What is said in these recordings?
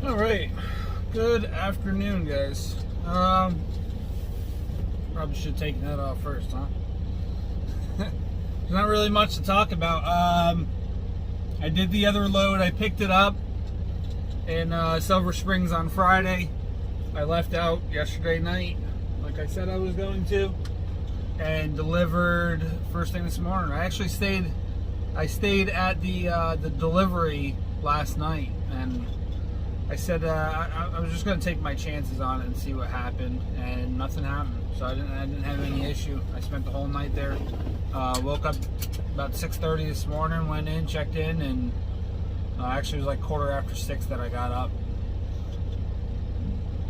All right, good afternoon, guys. Probably should have taken that off first, huh? There's not really much to talk about. I did the other load. I picked it up in Silver Springs on Friday. I left out yesterday night, like I said I was going to, and delivered first thing this morning. I actually stayed at the delivery last night, and I said I was just going to take my chances on it and see what happened, and nothing happened. So I didn't have any issue. I spent the whole night there. Woke up about 6:30 this morning, went in, checked in, and actually it was like 6:15 that I got up.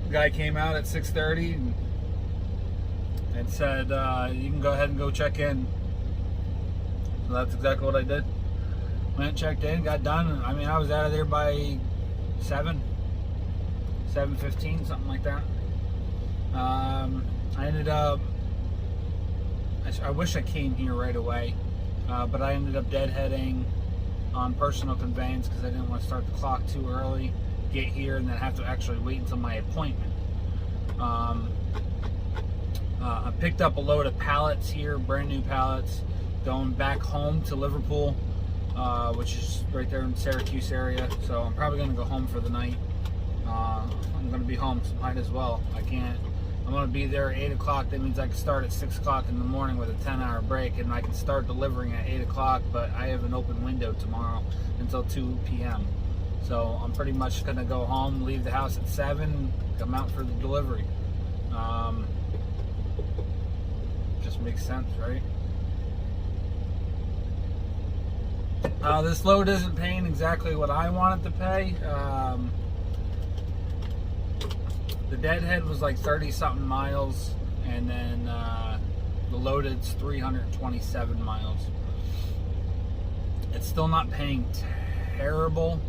The guy came out at 6:30 and said, you can go ahead and go check in. So that's exactly what I did. Went, checked in, got done. I mean, I was out of there by 7:15, something like that. I ended up, I wish I came here right away, but I ended up deadheading on personal conveyance because I didn't want to start the clock too early, get here, and then have to actually wait until my appointment. I picked up a load of pallets here, brand new pallets, going back home to Liverpool, which is right there in the Syracuse area. So I'm probably going to go home for the night. I'm going to be home tonight as well. I'm going to be there at 8 o'clock. That means I can start at 6 o'clock in the morning with a 10-hour break, and I can start delivering at 8 o'clock, but I have an open window tomorrow until 2 p.m. So I'm pretty much going to go home, leave the house at 7, come out for the delivery. Just makes sense, right? This load isn't paying exactly what I want it to pay. The deadhead was like 30-something miles, and then the loaded's 327 miles. It's still not paying terrible,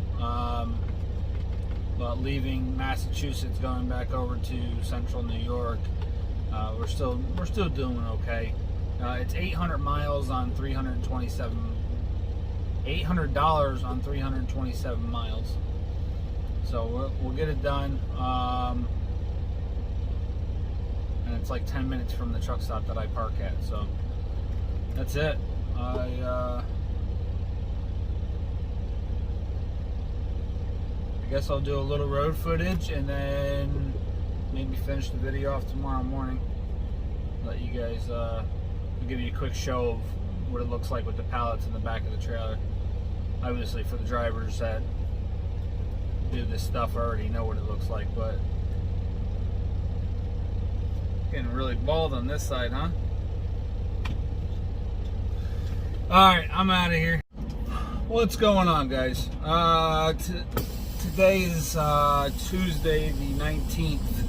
but leaving Massachusetts, going back over to central New York, we're still doing okay. It's 800 miles on 327. $800 on 327 miles. So we'll get it done. And it's like 10 minutes from the truck stop that I park at. So that's it. I guess I'll do a little road footage and then maybe finish the video off tomorrow morning. Let you guys, I'll give you a quick show of what it looks like with the pallets in the back of the trailer. Obviously, for the drivers that do this stuff, I already know what it looks like, but getting really bald on this side, huh? Alright, I'm out of here. What's going on, guys? Today is Tuesday the 19th.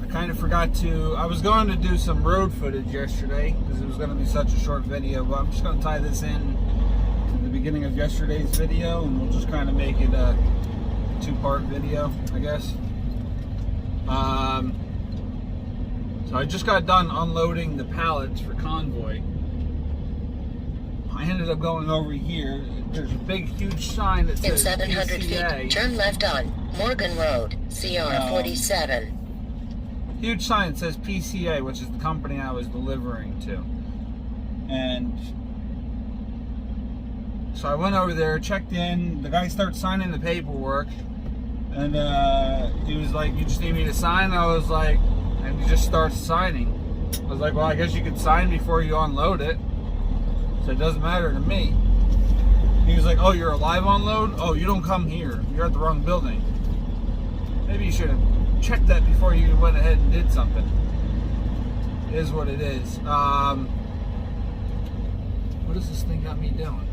Kind of forgot to, I was going to do some road footage yesterday because it was going to be such a short video, but I'm just going to tie this in to the beginning of yesterday's video, and we'll just kind of make it a two-part video, I guess. So I just got done unloading the pallets for Convoy. I ended up going over here. There's a big, huge sign that says in 700 PCA. feet, turn left on Morgan Road, CR 47. Huge sign that says PCA, which is the company I was delivering to. And so I went over there, checked in. The guy starts signing the paperwork, and he was like, "You just need me to sign?" I was like, and he just starts signing. I was like, "Well, I guess you could sign before you unload it, so it doesn't matter to me." He was like, "Oh, you're a live unload? Oh, you don't come here. You're at the wrong building. Maybe you should have checked that before you went ahead and did something." It is what it is. What does this thing got me doing?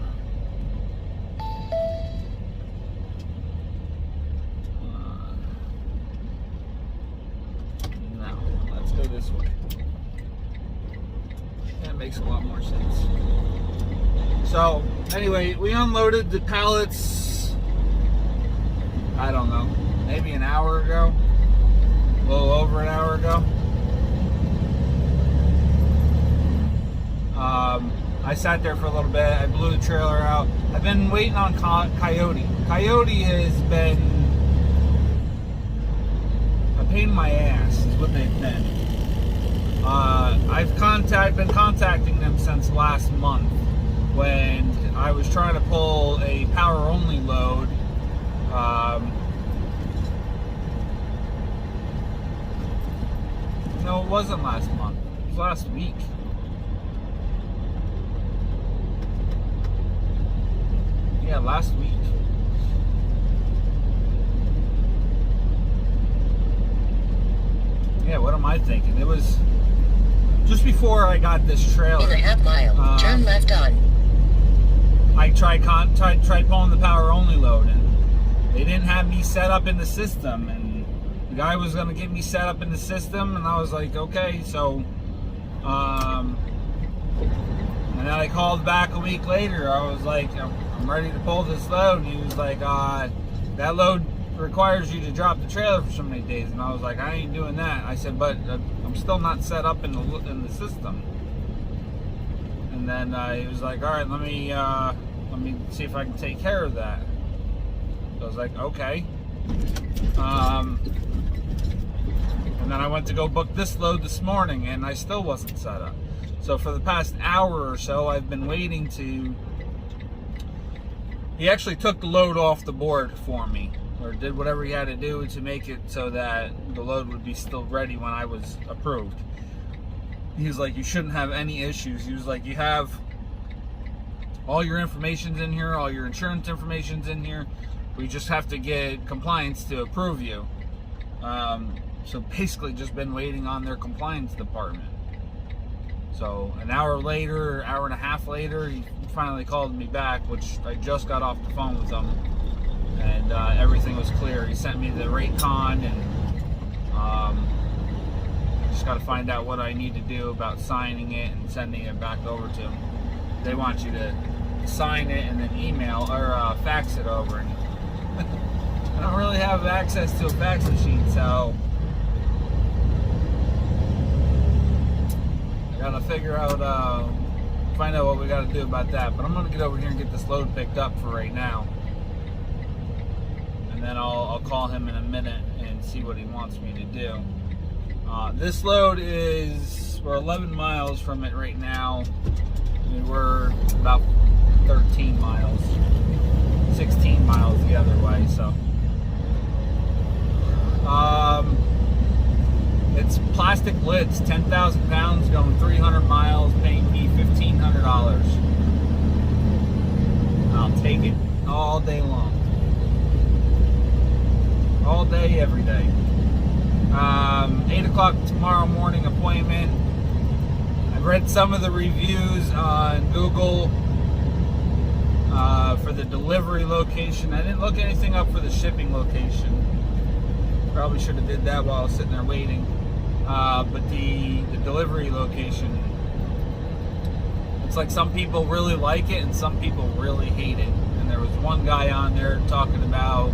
No, let's go this way. That makes a lot more sense. So, anyway, we unloaded the pallets, I don't know, maybe an hour ago. A little over an hour ago. I sat there for a little bit. I blew the trailer out. I've been waiting on Coyote. Coyote has been a pain in my ass, is what they've been. I've been contacting them since last month when I was trying to pull a power-only load. No, it wasn't last month. It was last week. Yeah, last week. Yeah, what am I thinking? It was just before I got this trailer. In a half mile, turn left on. I tried pulling the power only load, and they didn't have me set up in the system, and the guy was going to get me set up in the system, and I was like, okay. So and then I called back a week later. I was like, I'm ready to pull this load, and he was like, that load requires you to drop the trailer for so many days. And I was like, I ain't doing that. I said, but I'm still not set up in the system. And then he was like, all right, let me see if I can take care of that. So I was like, okay. And then I went to go book this load this morning, and I still wasn't set up. So for the past hour or so, I've been waiting to... He actually took the load off the board for me, or did whatever he had to do to make it so that the load would be still ready when I was approved. He was like, you shouldn't have any issues. He was like, you have all your information's in here, all your insurance information's in here. We just have to get compliance to approve you. So basically just been waiting on their compliance department. So an hour later, hour and a half later, he finally called me back, which I just got off the phone with him, and everything was clear. He sent me the rate con, and I just got to find out what I need to do about signing it and sending it back over to them. They want you to sign it and then email or fax it over. And I don't really have access to a fax machine, so I gotta figure out, find out what we gotta do about that. But I'm gonna get over here and get this load picked up for right now, and then I'll call him in a minute and see what he wants me to do. This load we're 11 miles from it right now. We're about 13 miles, 16 miles the other way. So it's plastic lids, 10,000 pounds, going 300 miles, paying me $1,500. I'll take it all day long. All day, every day. 8 o'clock tomorrow morning appointment. I've read some of the reviews on Google for the delivery location. I didn't look anything up for the shipping location. Probably should have did that while I was sitting there waiting. But the delivery location, it's like some people really like it and some people really hate it. And there was one guy on there talking about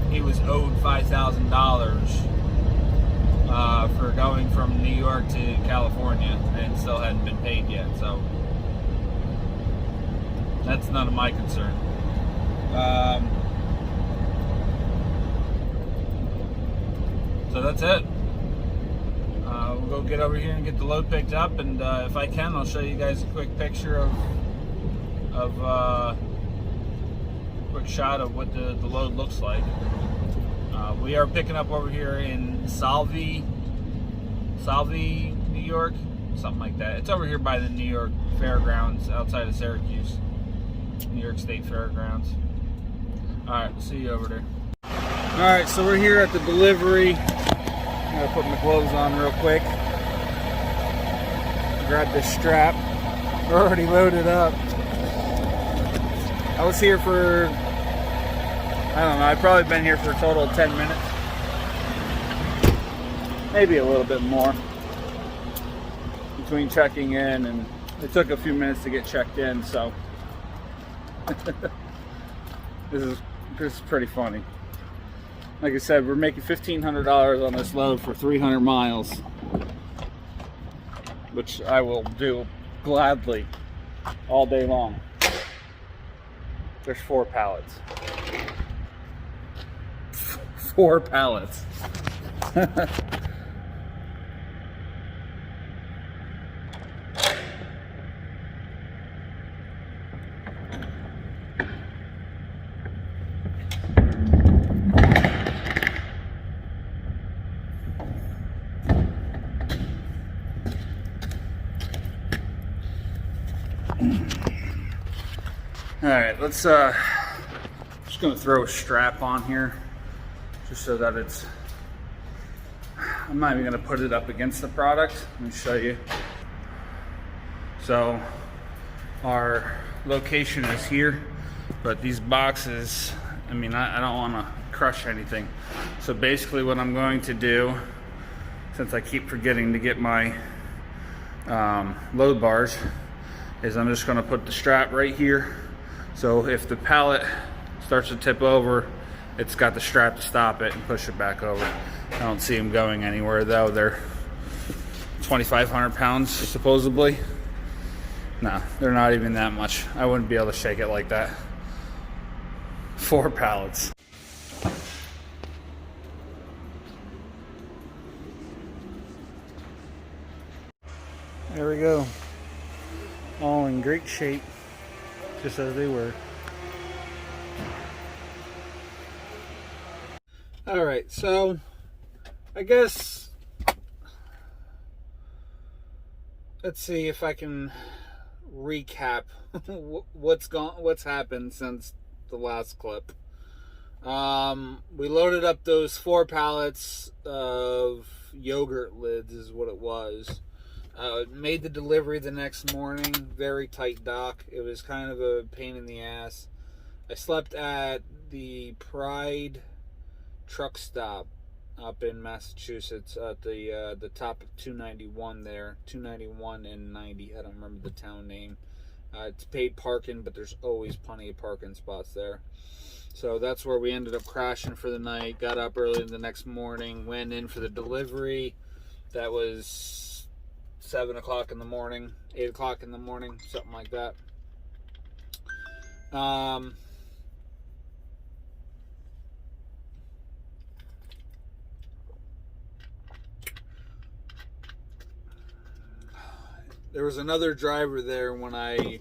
he was owed $5,000 for going from New York to California and still hadn't been paid yet. So that's none of my concern. So that's it. We'll go get over here and get the load picked up, and if I can, I'll show you guys a quick picture of quick shot of what the load looks like. We are picking up over here in Salve, New York, something like that. It's over here by the New York Fairgrounds outside of Syracuse, New York State Fairgrounds. All right, we'll see you over there. All right, so we're here at the delivery. I'm gonna put my gloves on real quick. Grab this strap. We're already loaded up. I was here for, I don't know, I've probably been here for a total of 10 minutes. Maybe a little bit more. Between checking in, and it took a few minutes to get checked in, so this is pretty funny. Like I said, we're making $1,500 on this load for 300 miles, which I will do gladly. all day long. There's 4 pallets. 4 pallets. All right, let's just gonna throw a strap on here just so that it's, I'm not even gonna put it up against the product. Let me show you. So our location is here, but these boxes, I mean, I don't wanna crush anything. So basically what I'm going to do, since I keep forgetting to get my load bars, is I'm just gonna put the strap right here. So if the pallet starts to tip over, it's got the strap to stop it and push it back over. I don't see them going anywhere though. They're 2,500 pounds supposedly. No, they're not even that much. I wouldn't be able to shake it like that. 4 pallets. There we go. All in great shape, just as they were. All right, so I guess let's see if I can recap what's happened since the last clip. We loaded up those 4 pallets of yogurt lids, is what it was. Made the delivery the next morning. Very tight dock. It was kind of a pain in the ass. I slept at the Pride truck stop up in Massachusetts at the top of 291 there. 291 and 90. I don't remember the town name. It's paid parking, but there's always plenty of parking spots there. So that's where we ended up crashing for the night. Got up early the next morning. Went in for the delivery. That was 7 o'clock in the morning, 8 o'clock in the morning, something like that. There was another driver there when I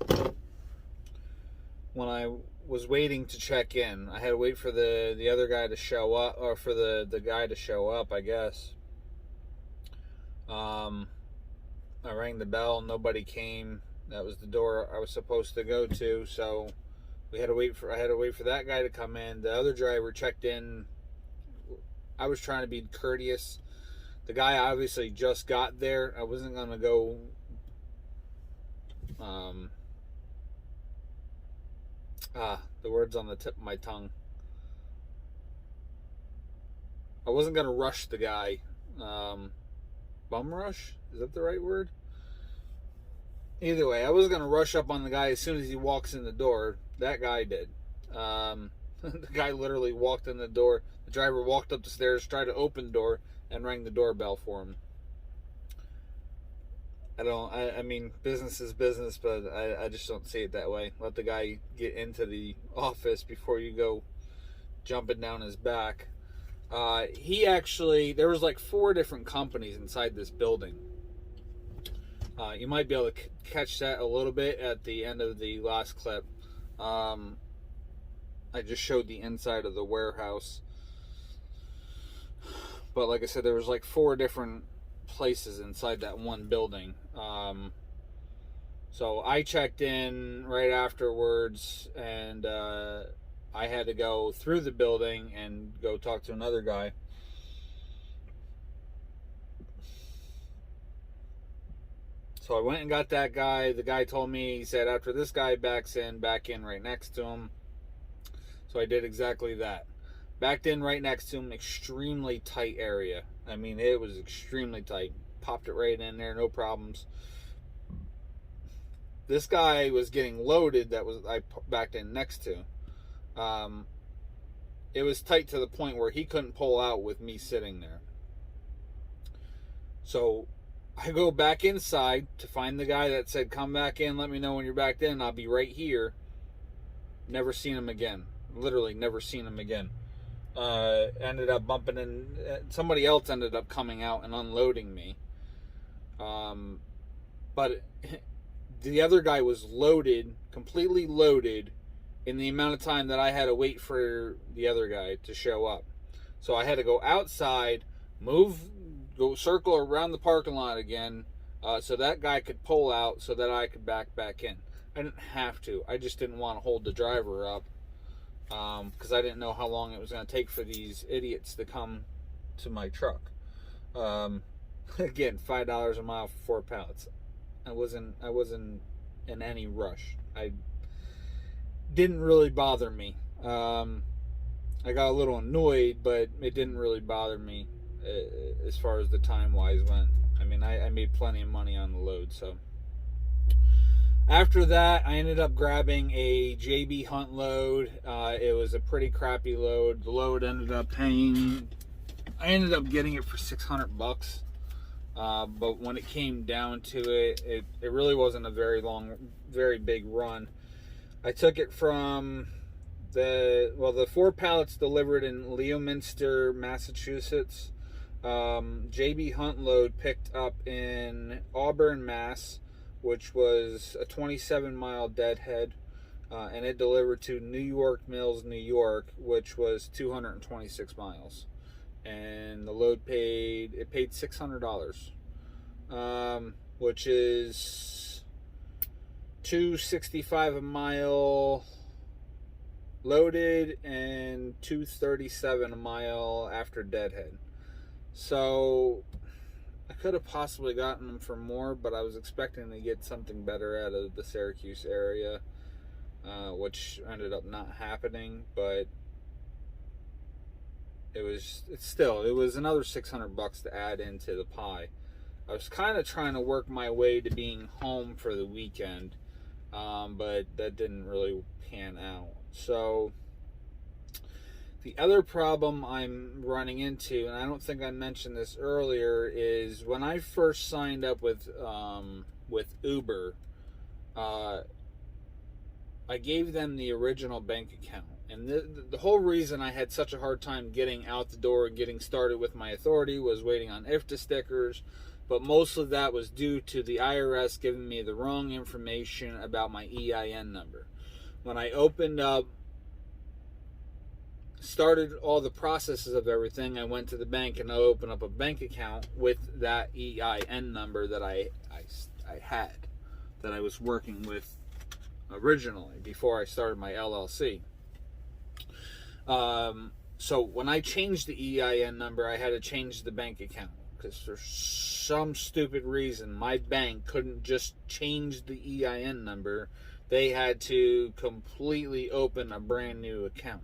was waiting to check in. I had to wait for the other guy to show up, or for the guy to show up, I guess. I rang the bell, nobody came. That was the door I was supposed to go to, so I had to wait for that guy to come in. The other driver checked in. I was trying to be courteous. The guy obviously just got there. I wasn't gonna go the word's on the tip of my tongue. I wasn't gonna rush the guy. Bum rush? Is that the right word? Either way, I wasn't gonna rush up on the guy as soon as he walks in the door. That guy did. The guy literally walked in the door. The driver walked up the stairs, tried to open the door, and rang the doorbell for him. I mean, business is business, but I just don't see it that way. Let the guy get into the office before you go jumping down his back. There was like 4 different companies inside this building. You might be able to catch that a little bit at the end of the last clip. I just showed the inside of the warehouse. But like I said, there was like 4 different places inside that one building. So I checked in right afterwards, and I had to go through the building and go talk to another guy. So I went and got that guy. The guy told me, he said, after this guy backs in, back in right next to him. So I did exactly that. Backed in right next to him, extremely tight area. I mean, it was extremely tight. Popped it right in there, no problems. This guy was getting loaded I backed in next to. It was tight to the point where he couldn't pull out with me sitting there. So I go back inside to find the guy that said, come back in, let me know when you're back in, I'll be right here. Never seen him again. Literally never seen him again. Ended up bumping in. Somebody else ended up coming out and unloading me. But the other guy was loaded, completely loaded, in the amount of time that I had to wait for the other guy to show up. So I had to go outside, go circle around the parking lot again, so that guy could pull out so that I could back in. I didn't have to. I just didn't want to hold the driver up because I didn't know how long it was going to take for these idiots to come to my truck. Again, $5 a mile for 4 pallets. I wasn't in any rush. I didn't really bother me. I got a little annoyed, but it didn't really bother me as far as the time wise went. I mean, I made plenty of money on the load. So after that, I ended up grabbing a JB Hunt load. It was a pretty crappy load. The load I ended up getting it for $600. But when it came down to it, it really wasn't a very big run. I took it from the 4 pallets delivered in Leominster, Massachusetts. JB Hunt load picked up in Auburn, Mass, which was a 27-mile deadhead, and it delivered to New York Mills, New York, which was 226 miles. And the load paid $600, which is $265 a mile loaded and $237 a mile after deadhead. So I could have possibly gotten them for more, but I was expecting to get something better out of the Syracuse area, which ended up not happening. But it was another $600 to add into the pie. I was kind of trying to work my way to being home for the weekend, but that didn't really pan out. So the other problem I'm running into, and I don't think I mentioned this earlier, is when I first signed up with Uber, I gave them the original bank account. And the whole reason I had such a hard time getting out the door and getting started with my authority was waiting on IFTA stickers. But most of that was due to the IRS giving me the wrong information about my EIN number. When I started all the processes of everything, I went to the bank and I opened up a bank account with that EIN number that I had, that I was working with originally before I started my LLC. So when I changed the EIN number, I had to change the bank account because for some stupid reason my bank couldn't just change the EIN number. They had to completely open a brand new account.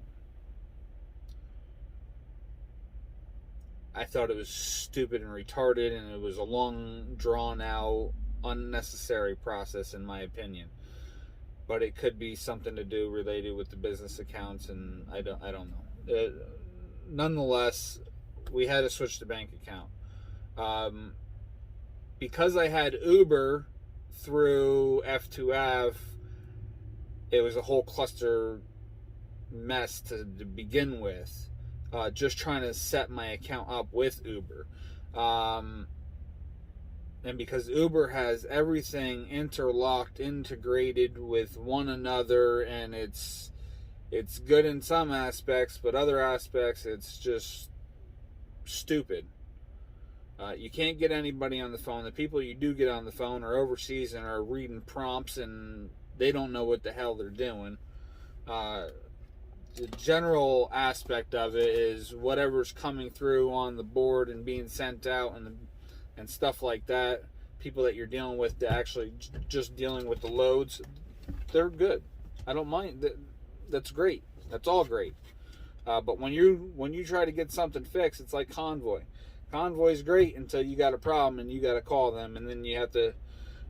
I thought it was stupid and retarded, and it was a long, drawn out, unnecessary process in my opinion. But it could be something to do related with the business accounts, and I don't know. Nonetheless, we had to switch the bank account. Because I had Uber through F2F, it was a whole cluster mess to begin with. Just trying to set my account up with Uber. And because Uber has everything interlocked, integrated with one another, and it's good in some aspects, but other aspects it's just stupid. You can't get anybody on the phone. The people you do get on the phone are overseas and are reading prompts, and they don't know what the hell they're doing. The general aspect of it is whatever's coming through on the board and being sent out and stuff like that. People that you're dealing with, to actually just dealing with the loads, they're good. I don't mind. That's great. That's all great. But when you try to get something fixed, it's like Convoy. Convoy's great until you got a problem and you got to call them, and then you have to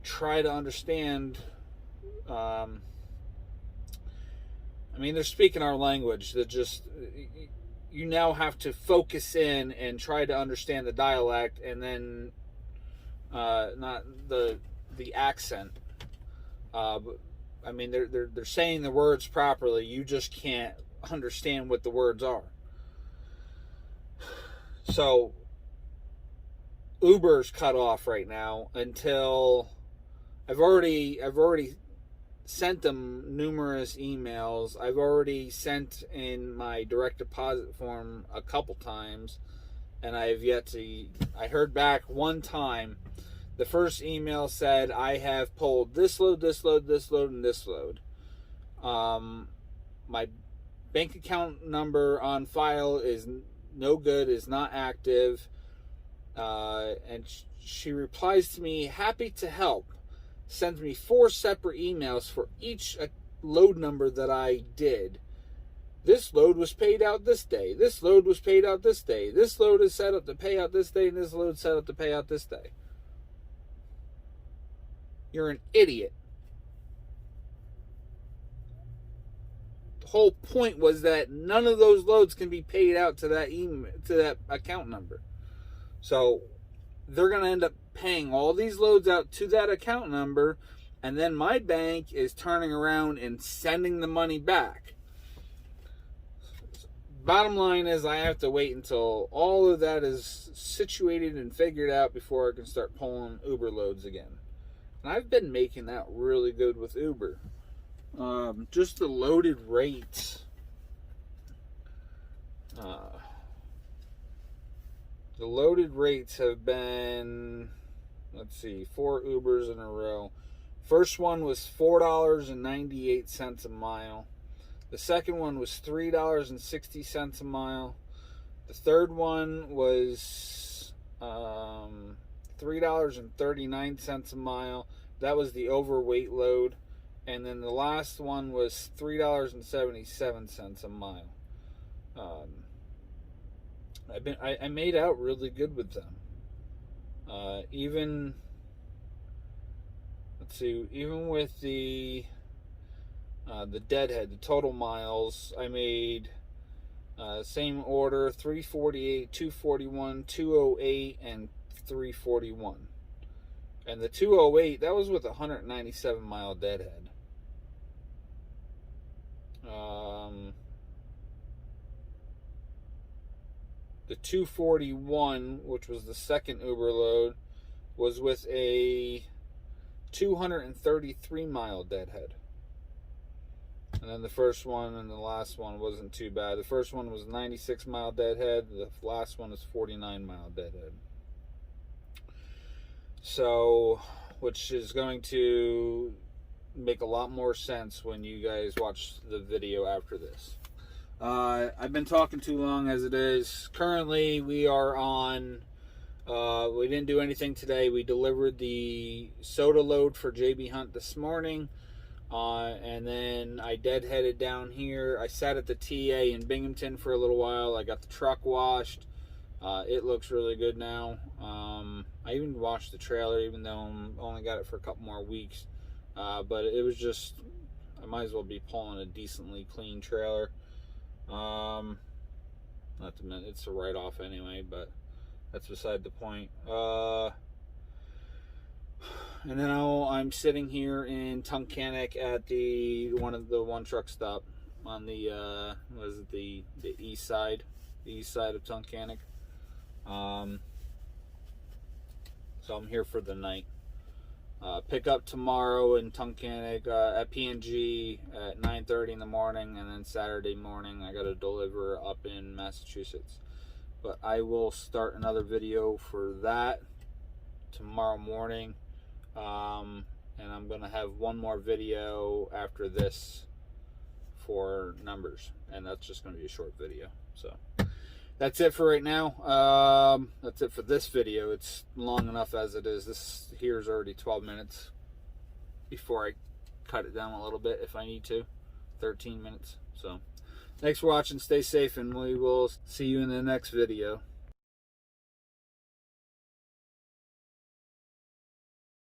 try to understand. I mean, they're speaking our language. That just, you now have to focus in and try to understand the dialect, and then not the accent. But, I mean, they're saying the words properly. You just can't understand what the words are. So Uber's cut off right now until I've already sent them numerous emails. I've already sent in my direct deposit form a couple times, and I have yet to. I heard back one time. The first email said, I have pulled this load, this load, this load, and this load. My bank account number on file is no good, is not active. And she replies to me, happy to help. Sends me 4 separate emails for each load number that I did. This load was paid out this day. This load was paid out this day. This load is set up to pay out this day, and this load is set up to pay out this day. You're an idiot. The whole point was that none of those loads can be paid out to that email, to that account number. So they're going to end up paying all these loads out to that account number, and then my bank is turning around and sending the money back. Bottom line is I have to wait until all of that is situated and figured out before I can start pulling Uber loads again. And I've been making that really good with Uber. Just the loaded rates. The loaded rates have been, let's see, 4 Ubers in a row. First one was $4.98 a mile. The second one was $3.60 a mile. The third one was $3.39 a mile. That was the overweight load. And then the last one was $3.77 a mile. I made out really good with them. Even with the deadhead, the total miles, I made same order: 348, 241, 208, and 341. And the 208, that was with a 197 mile deadhead. The 241, which was the second Uber load, was with a 233 mile deadhead. And then the first one and the last one wasn't too bad. The first one was 96 mile deadhead. The last one is 49 mile deadhead. So, which is going to make a lot more sense when you guys watch the video after this. I've been talking too long as it is. Currently, we are on, we didn't do anything today. We delivered the soda load for JB Hunt this morning. And then I deadheaded down here. I sat at the TA in Binghamton for a little while. I got the truck washed. It looks really good now. I even washed the trailer, even though I only got it for a couple more weeks. But it was just, I might as well be pulling a decently clean trailer. Not to mention, it's a write-off anyway, but that's beside the point. And now I'm sitting here in Tunkhannock at the one truck stop on the the east side of Tunkhannock. So I'm here for the night. Pick up tomorrow in Tunkhannock at P&G at 9:30 in the morning, and then Saturday morning I got to deliver up in Massachusetts. But I will start another video for that tomorrow morning, and I'm gonna have one more video after this for numbers, and that's just gonna be a short video. So that's it for right now. That's it for this video. It's long enough as it is. This here is already 12 minutes before I cut it down a little bit if I need to. 13 minutes. So thanks for watching. Stay safe, and we will see you in the next video.